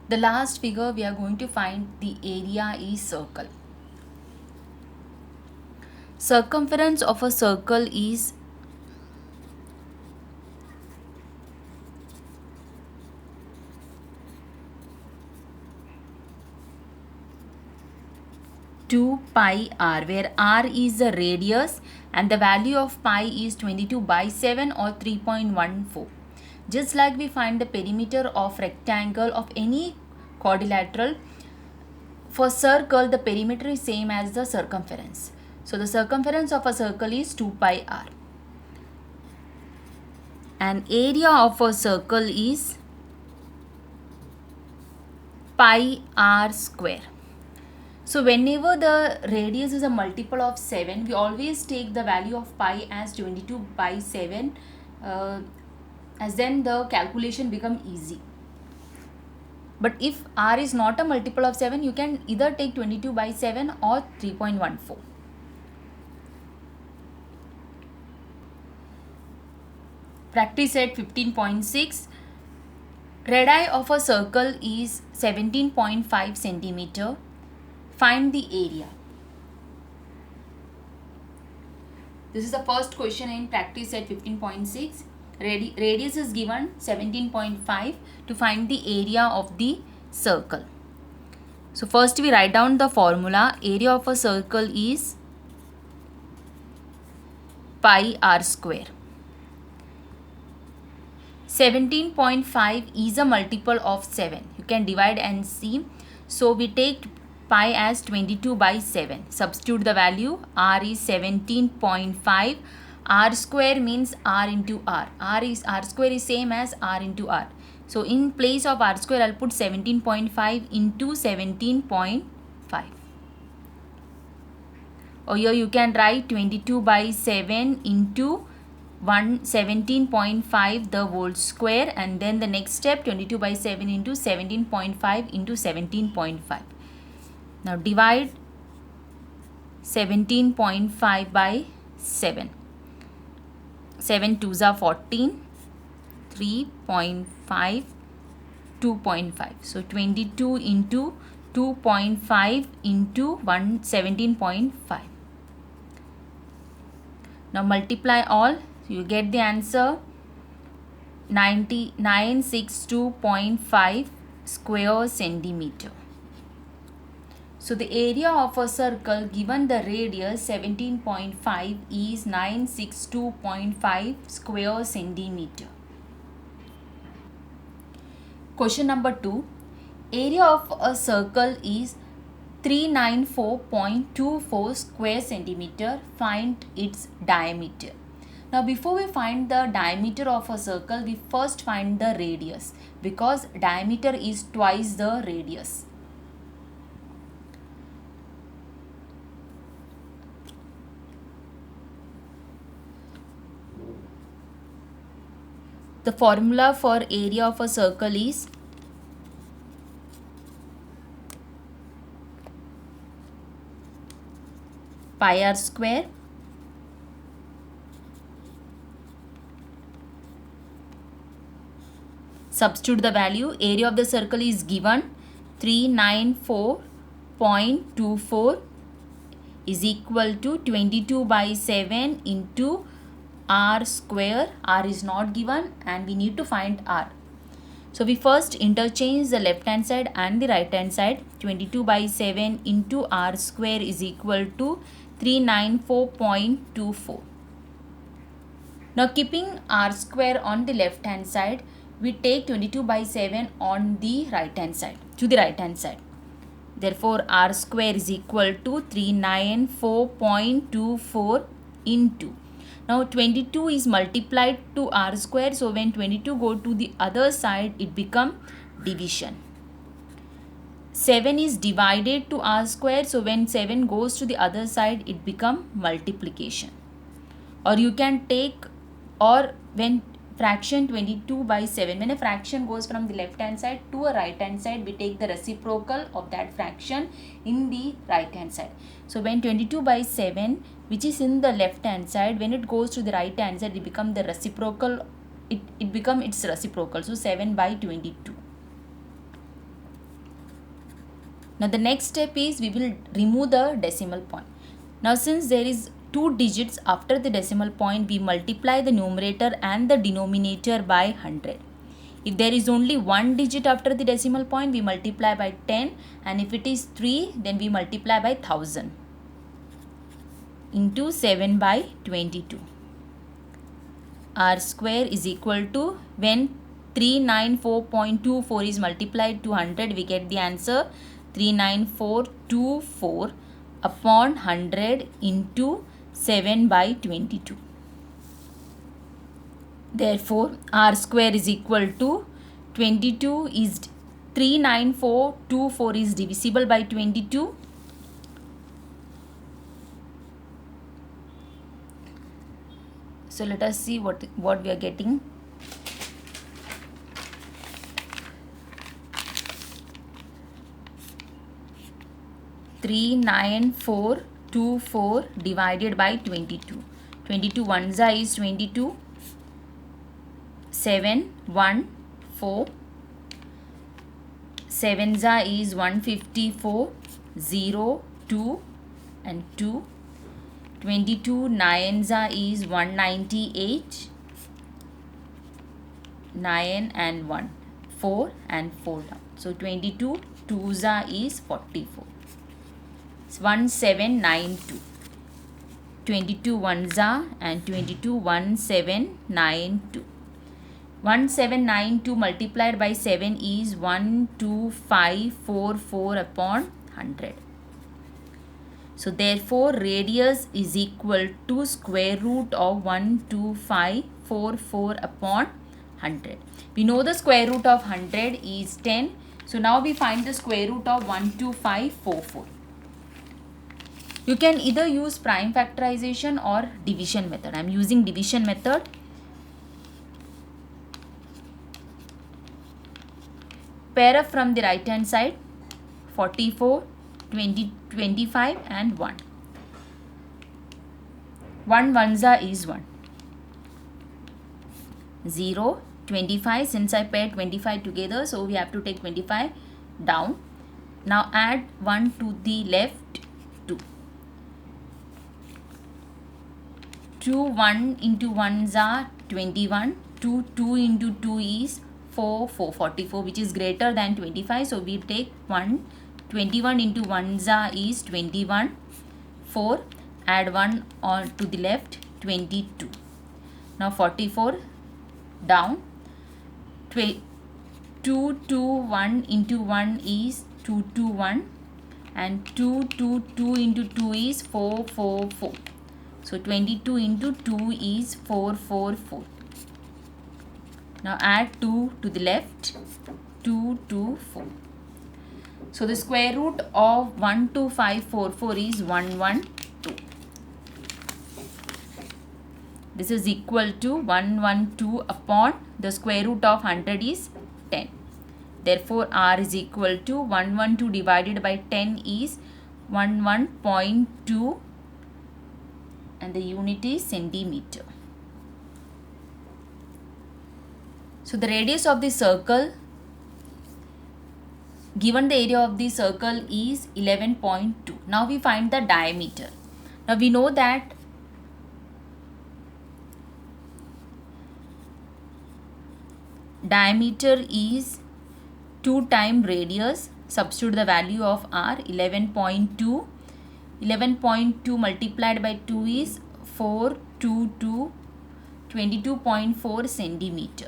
The last figure we are going to find the area is circle. Circumference of a circle is 2 pi r, where r is the radius and the value of pi is 22 by 7 or 3.14. Just like we find the perimeter of rectangle of any quadrilateral, for circle the perimeter is same as the circumference. So the circumference of a circle is 2 pi r. And area of a circle is pi r square. So whenever the radius is a multiple of 7, we always take the value of pi as 22 by 7, as then the calculation become easy. But if r is not a multiple of 7, you can either take 22 by 7 or 3.14. Practice set 15.6. Radii of a circle is 17.5 centimeter. Find the area. This is the first question in practice set 15.6. Radius is given 17.5 to find the area of the circle. So first we write down the formula. Area of a circle is pi r square. 17.5 is a multiple of 7. You can divide and see. So we take pi as 22 by 7. Substitute the value. R is 17.5. R square means R into R. R square is same as R into R. So in place of R square, I'll put 17.5 into 17.5. Or here you can write 22 by 7 into 17.5 the whole square, and then the next step 22 by 7 into 17.5 into 17.5. Now divide 17.5 by 7. 7 2s are 14, 3.5, 2.5. So 22 into 2.5 into 17.5. Now multiply all. You get the answer 962.5 square centimeter. So the area of a circle given the radius 17.5 is 962.5 square centimeter. Question number 2. Area of a circle is 394.24 square centimeter. Find its diameter. Now before we find the diameter of a circle, we first find the radius, because diameter is twice the radius. The formula for area of a circle is pi r square substitute the value. Area of the circle is given 394.24 is equal to 22 by 7 into r square. R is not given and we need to find r. So we first interchange the left hand side and the right hand side. 22 by 7 into r square is equal to 394.24. Now keeping r square on the left hand side, we take 22 by 7 on the right hand side, to the right hand side. Therefore r square is equal to 394.24 into. Now 22 is multiplied to r square, so when 22 go to the other side, it become division. 7 is divided to r square, so when 7 goes to the other side, it become multiplication. Or you can take, or when fraction 22 by 7, when a fraction goes from the left hand side to a right hand side, we take the reciprocal of that fraction in the right hand side. So when 22 by 7, which is in the left hand side, when it goes to the right hand side, it become the reciprocal, it become its reciprocal, so 7 by 22. Now the next step is we will remove the decimal point. Now since there is 2 digits after the decimal point, we multiply the numerator and the denominator by 100. If there is only 1 digit after the decimal point, we multiply by 10, and if it is 3, then we multiply by 1000 into 7 by 22. R square is equal to, when 394.24 is multiplied to 100, we get the answer 39424 upon 100 into 7 by 22. Therefore, R square is equal to 22 is 39424 is divisible by 22. So let us see what we are getting. Three 9,424 divided by 22. 22 ones is 22. 7 1 4. 7 is 154. 0 2 and 2. 22 9 is 198. 9 and 1. 4 and 4 down. So 22 2 is 44. 1792. 22 ones and 22 1792. 1792 multiplied by 7 is 12544 upon 100. So therefore radius is equal to square root of 12544 upon 100. We know the square root of 100 is 10. So now we find the square root of 12544. You can either use prime factorization or division method. I am using division method. Pair up from the right hand side 44, 20, 25 and 1. 1 ones is 1. 0, 25. Since I paired 25 together, so we have to take 25 down. Now add 1 to the left, 2. 2 1 into 1 are 21. 2 2 into 2 is 4 4 44, which is greater than 25. So we take 1. 21 into 1 is 21. 4. Add 1 on to the left, 22. Now 44 down. 2 2 1 into 1 is 2 2 1. And 2 2 2 into 2 is 4 4 4. So 22 into 2 is 4 4 4. Now add 2 to the left, 2 2 4. So the square root of 12544 is 112. This is equal to 112 upon the square root of 100 is 10. Therefore R is equal to 112 divided by 10 is 11.2, and the unit is centimeter. So the radius of the circle, given the area of the circle is 11.2. Now we find the diameter. Now we know that diameter is 2 times radius. Substitute the value of R, 11.2. 11.2 multiplied by 2 is 422, 22.4 centimeter.